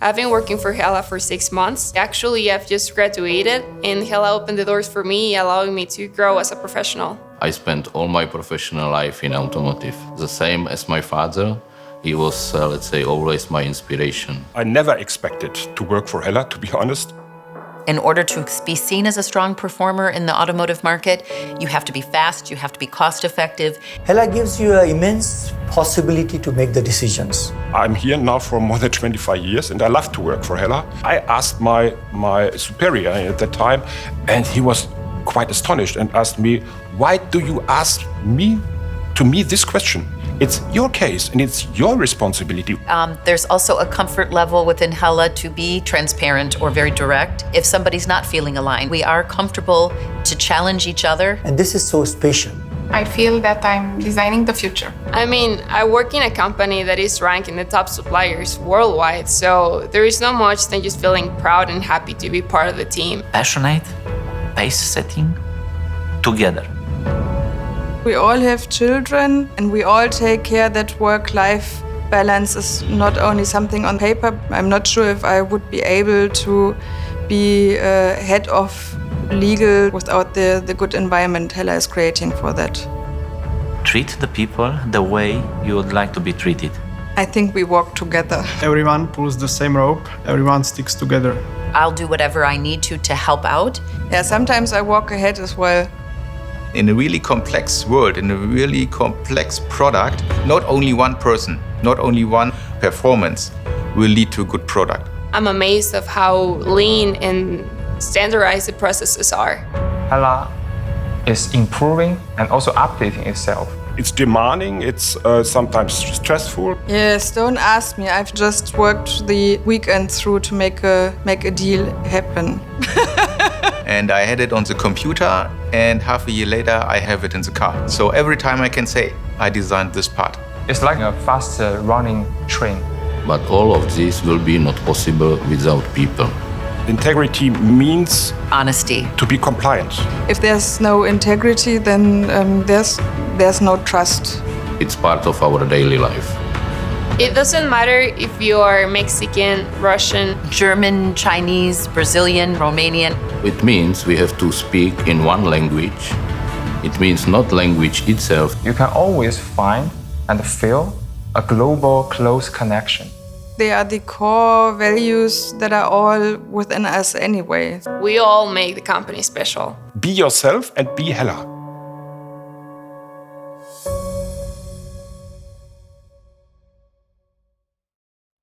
I've been working for Hella for 6 months. Actually, I've just graduated, and Hella opened the doors for me, allowing me to grow as a professional. I spent all my professional life in automotive. The same as my father, he was, let's say, always my inspiration. I never expected to work for Hella, to be honest. In order to be seen as a strong performer in the automotive market, you have to be fast, you have to be cost-effective. Hella gives you an immense possibility to make the decisions. I'm here now for more than 25 years and I love to work for Hella. I asked my superior at that time and he was quite astonished and asked me, why do you ask me this question? It's your case and it's your responsibility. There's also a comfort level within Hella to be transparent or very direct if somebody's not feeling aligned. We are comfortable to challenge each other. And this is so special. I feel that I'm designing the future. I mean, I work in a company that is ranked in the top suppliers worldwide, so there is not much than just feeling proud and happy to be part of the team. Passionate, pace setting, together. We all have children and we all take care that work-life balance is not only something on paper. I'm not sure if I would be able to be head of legal without the good environment Hella is creating for that. Treat the people the way you would like to be treated. I think we walk together. Everyone pulls the same rope, everyone sticks together. I'll do whatever I need to help out. Yeah, sometimes I walk ahead as well. In a really complex world, in a really complex product, not only one person, not only one performance will lead to a good product. I'm amazed of how lean and standardized the processes are. Hella is improving and also updating itself. It's demanding, it's sometimes stressful. Yes, don't ask me. I've just worked the weekend through to make a deal happen. And I had it on the computer, and half a year later, I have it in the car. So every time I can say, I designed this part. It's like a fast running train. But all of this will be not possible without people. Integrity means Honesty. to be compliant. If there's no integrity, then there's no trust. It's part of our daily life. It doesn't matter if you are Mexican, Russian, German, Chinese, Brazilian, Romanian. It means we have to speak in one language. It means not language itself. You can always find and feel a global close connection. They are the core values that are all within us anyway. we all make the company special. Be yourself and be Hella.